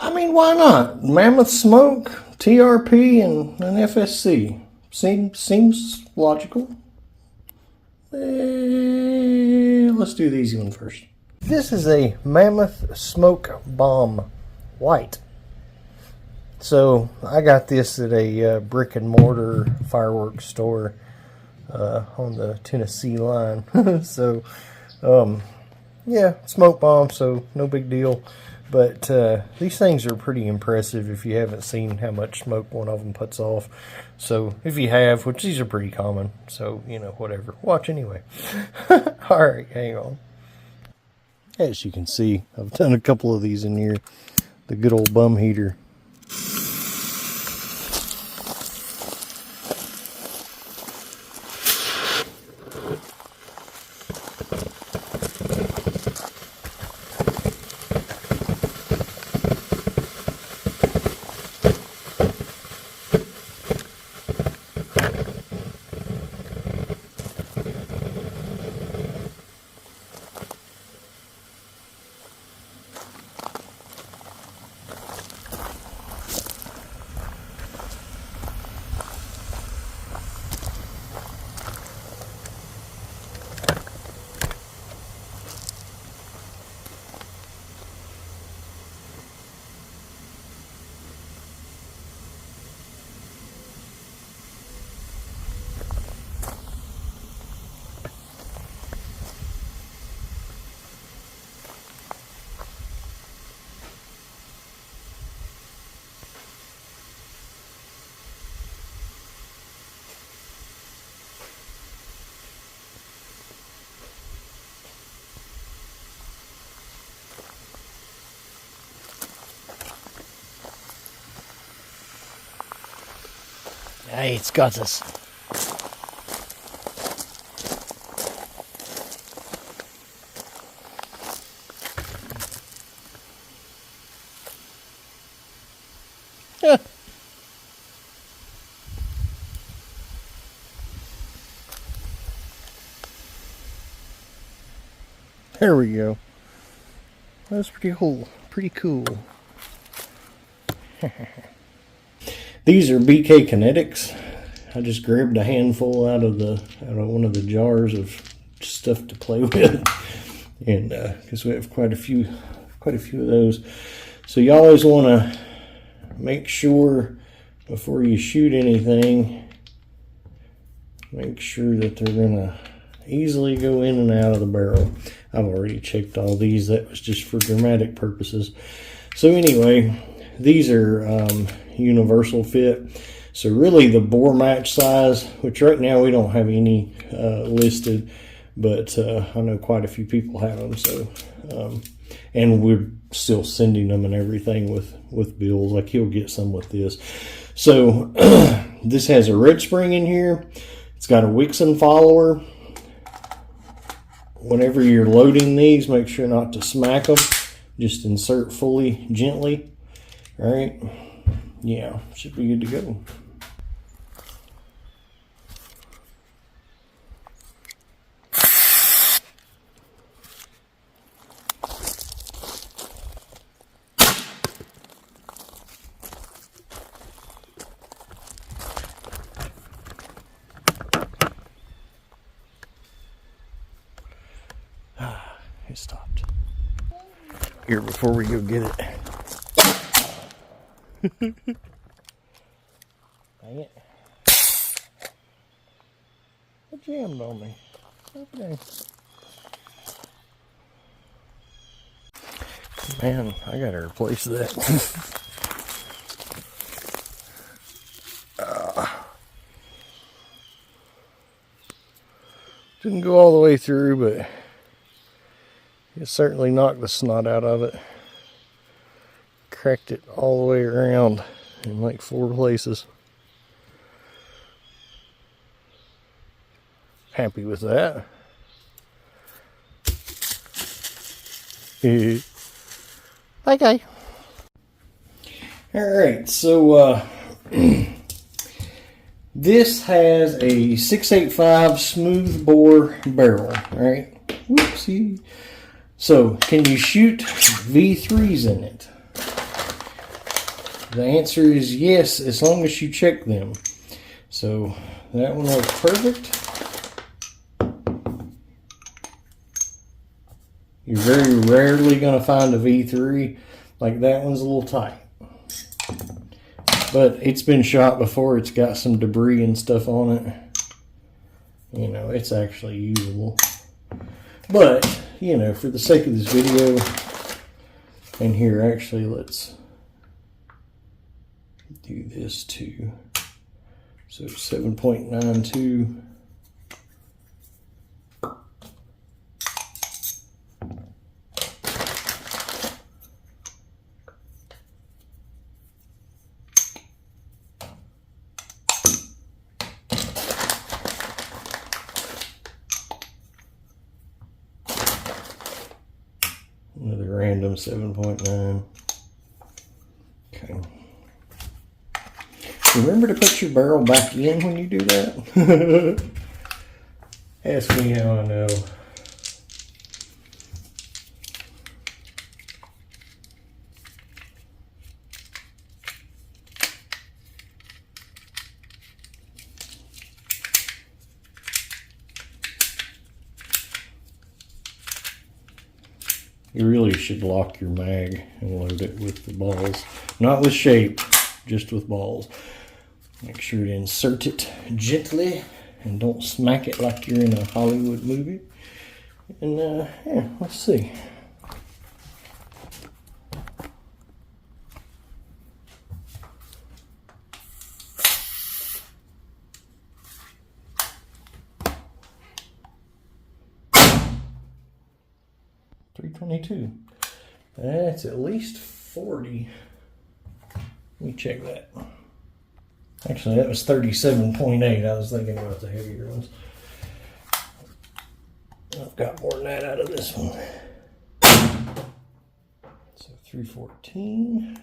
I mean, why not? Mammoth Smoke, TRP, and an FSC. Seems logical. Let's do the easy one first. This is a Mammoth Smoke Bomb White. So I got this at a brick and mortar fireworks store on the Tennessee line. So yeah, smoke bomb, so no big deal. But these things are pretty impressive if you haven't seen how much smoke one of them puts off. So if you have, which these are pretty common, so you know, whatever, watch anyway. Alright, hang on. As you can see, I've done a couple of these in here. The good old bum heater. Hey, it's got us. There we go. That's pretty cool. Pretty cool. These are BK Kinetics. I just grabbed a handful out of one of the jars of stuff to play with, and because we have quite a few of those. So you always want to make sure before you shoot anything, make sure that they're gonna easily go in and out of the barrel. I've already checked all these. That was just for dramatic purposes. So anyway, these are universal fit. So really the bore match size, which right now we don't have any listed, but I know quite a few people have them. So and we're still sending them and everything with bills. Like he'll get some with this. So this has a red spring in here. It's got a Wixon follower. Whenever you're loading these, make sure not to smack them. Just insert fully gently. All right. Yeah, should be good to go. It stopped. Here, before we go get it. Dang it. It jammed on me. Okay. Man, I gotta replace that. Didn't go all the way through, but it certainly knocked the snot out of it. Cracked it all the way around in like 4 places. Happy with that. Okay. Alright, so this has a 685 smooth bore barrel, right? Whoopsie. So, can you shoot V3s in it? The answer is yes, as long as you check them. So that one looks perfect. You're very rarely going to find a V3 like that one's a little tight. But it's been shot before. It's got some debris and stuff on it. You know, it's actually usable. But, you know, for the sake of this video, and here, actually, let's do this too. So 7.92. Another random 7.9. Okay. Remember to put your barrel back in when you do that. Ask me how I know. You really should lock your mag and load it with the balls. Not with shape, just with balls. Make sure to insert it gently and don't smack it like you're in a Hollywood movie. And yeah, let's see. .322. That's at least 40. Let me check that. Actually, that was 37.8. I was thinking about the heavier ones. I've got more than that out of this one. So 314.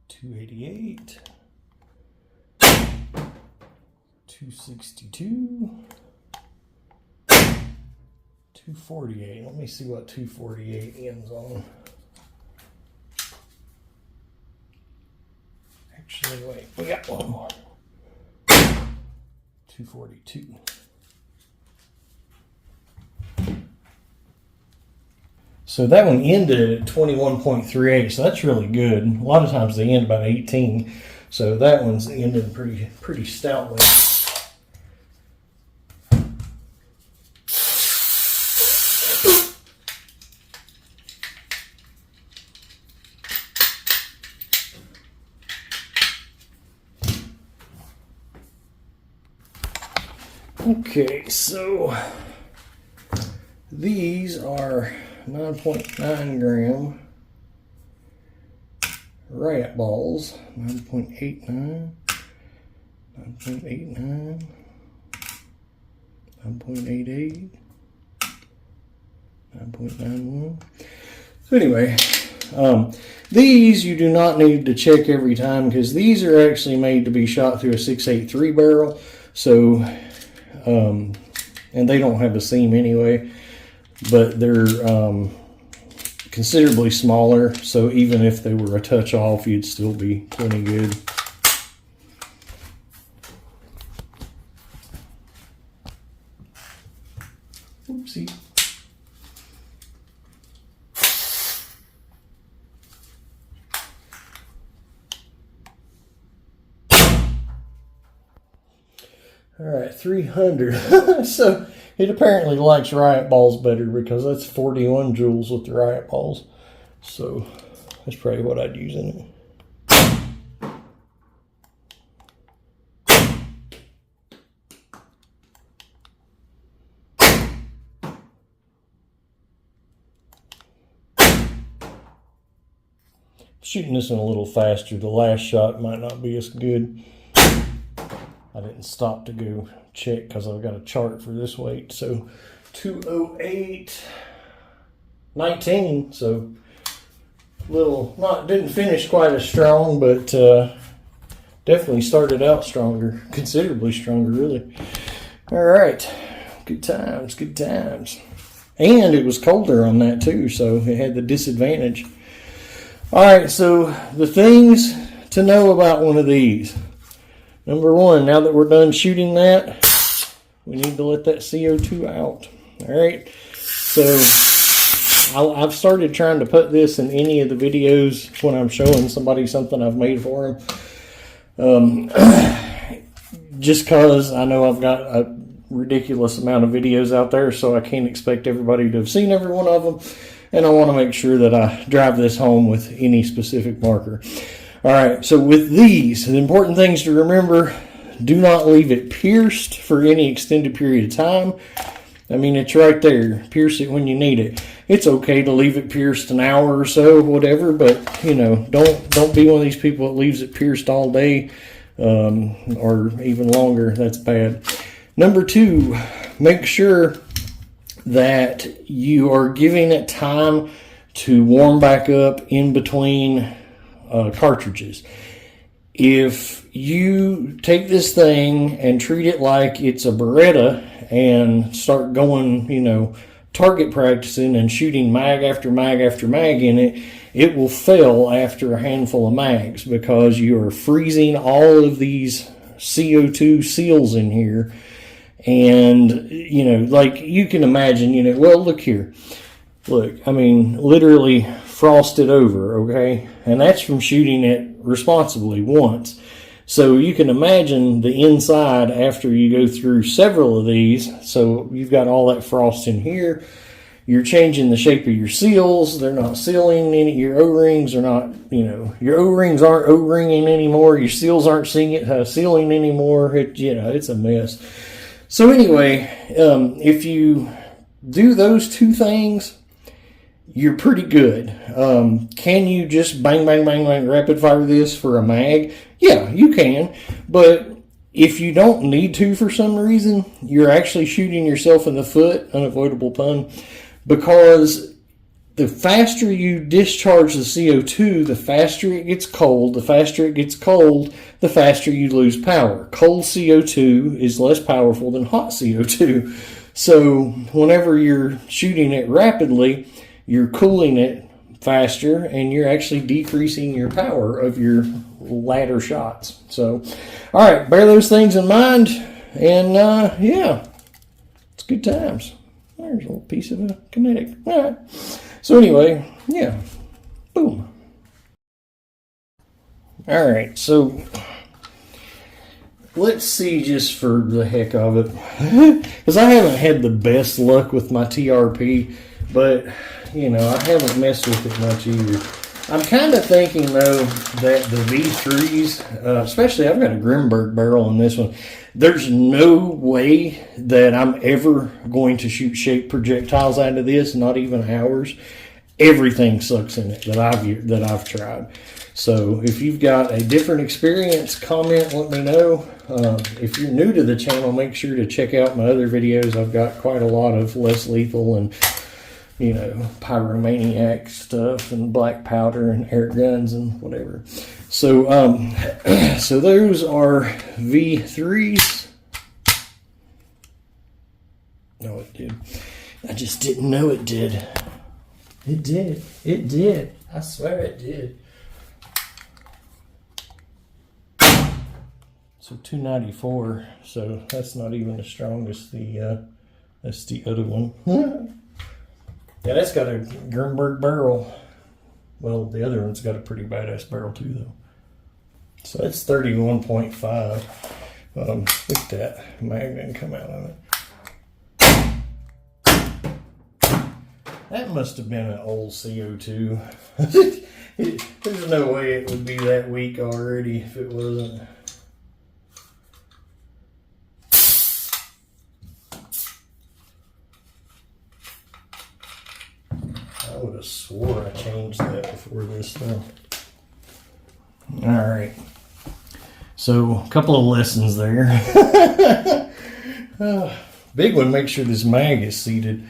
288. 262. 248. Let me see what 248 ends on. Actually, wait, we got one more. 242. So that one ended at 21.38, so that's really good. A lot of times they end about 18, so that one's ended pretty stoutly. Okay, so these are 9.9 gram riot balls. 9.89, 9.89, 9.88, 9.91. So anyway, these you do not need to check every time because these are actually made to be shot through a 683 barrel. So and they don't have a seam anyway, but they're considerably smaller, so even if they were a touch off, you'd still be plenty good. Oopsie. All right, 300. So it apparently likes riot balls better because that's 41 joules with the riot balls. So that's probably what I'd use in it. Shooting this one a little faster, the last shot might not be as good. I didn't stop to go check because I've got a chart for this weight. So 208.19. So didn't finish quite as strong, but definitely started out stronger, considerably stronger, really. All right, good times, good times. And it was colder on that too, so it had the disadvantage. All right, so the things to know about one of these. Number one, now that we're done shooting that, we need to let that CO2 out. All right, so I've started trying to put this in any of the videos when I'm showing somebody something I've made for them. Just because I know I've got a ridiculous amount of videos out there, so I can't expect everybody to have seen every one of them, and I want to make sure that I drive this home with any specific marker. All right, so with these, the important things to remember: do not leave it pierced for any extended period of time. I mean, it's right there. Pierce it when you need it. It's okay to leave it pierced an hour or so, whatever, but you know, don't be one of these people that leaves it pierced all day or even longer. That's bad. Number two, make sure that you are giving it time to warm back up in between cartridges. If you take this thing and treat it like it's a Beretta and start going, you know, target practicing and shooting mag after mag after mag in it, it will fail after a handful of mags because you are freezing all of these CO2 seals in here. And, you know, like you can imagine, you know, well, look here. Look, I mean, literally frosted over, okay? And that's from shooting it responsibly once. So you can imagine the inside after you go through several of these. So you've got all that frost in here. You're changing the shape of your seals. They're not sealing any. Your O-rings are not, you know, your O-rings aren't O-ringing anymore. Your seals aren't sealing anymore. You know, it's a mess. So anyway, if you do those two things, you're pretty good. Can you just bang, bang, bang, bang, rapid fire this for a mag? Yeah, you can. But if you don't need to for some reason, you're actually shooting yourself in the foot, unavoidable pun, because the faster you discharge the CO2, the faster it gets cold. The faster it gets cold, the faster you lose power. Cold CO2 is less powerful than hot CO2. So whenever you're shooting it rapidly, you're cooling it faster and you're actually decreasing your power of your latter shots. So, all right, bear those things in mind. And yeah, it's good times. There's a little piece of a kinetic. All right. So anyway, yeah, boom. All right, so let's see, just for the heck of it, because I haven't had the best luck with my TRP, but, you know, I haven't messed with it much either. I'm kind of thinking, though, that the V3s, especially I've got a Grimberg barrel on this one, there's no way that I'm ever going to shoot shaped projectiles out of this, not even ours. Everything sucks in it that I've tried. So if you've got a different experience, comment, let me know. If you're new to the channel, make sure to check out my other videos. I've got quite a lot of less lethal and, you know, pyromaniac stuff and black powder and air guns and whatever. So, so those are V3s. No, it did. I just didn't know it did. It did. It did. I swear it did. So 294. So that's not even as strong as the that's the other one. Yeah, that's got a Grimberg barrel. Well, the other one's got a pretty badass barrel too, though. So that's 31.5. Look at that. Mag didn't come out of it. That must have been an old CO2. There's no way it would be that weak already if it wasn't. I would have swore I changed that before this though. All right. So a couple of lessons there. Big one, make sure this mag is seated.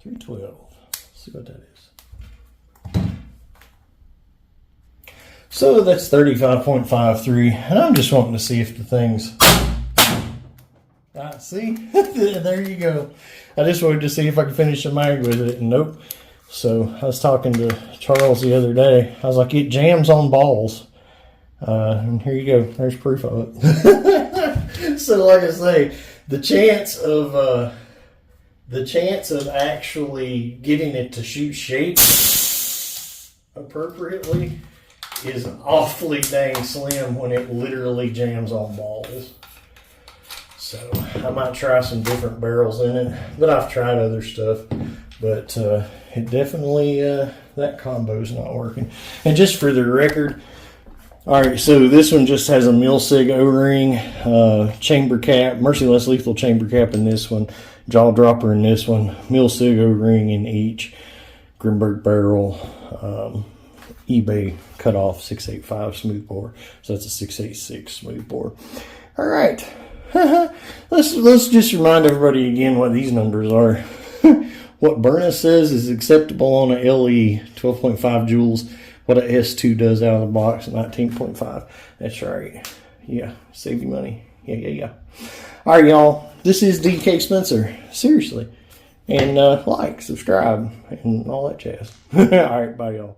312. Let's see what that is. So that's 35.53. And I'm just wanting to see if the thing's See? There you go. I just wanted to see if I could finish the mag with it, and nope. So I was talking to Charles the other day. I was like, it jams on balls. And here you go. There's proof of it. So like I say, the chance of actually getting it to shoot shape appropriately is awfully dang slim when it literally jams on balls. So I might try some different barrels in it, but I've tried other stuff. But it definitely, that combo's not working. And just for the record, all right, so this one just has a Milsig O-ring, chamber cap, Merciless Lethal chamber cap in this one, jaw dropper in this one, Milsig O-ring in each, Grimberg barrel, eBay cutoff 685 smoothbore. So that's a 686 smoothbore. All right. Let's just remind everybody again what these numbers are. What Berna says is acceptable on a LE, 12.5 joules. What a S2 does out of the box, 19.5. That's right. Yeah, save you money. Yeah. All right, y'all. This is DK Spencer. Seriously. And like, subscribe, and all that jazz. All right, bye, y'all.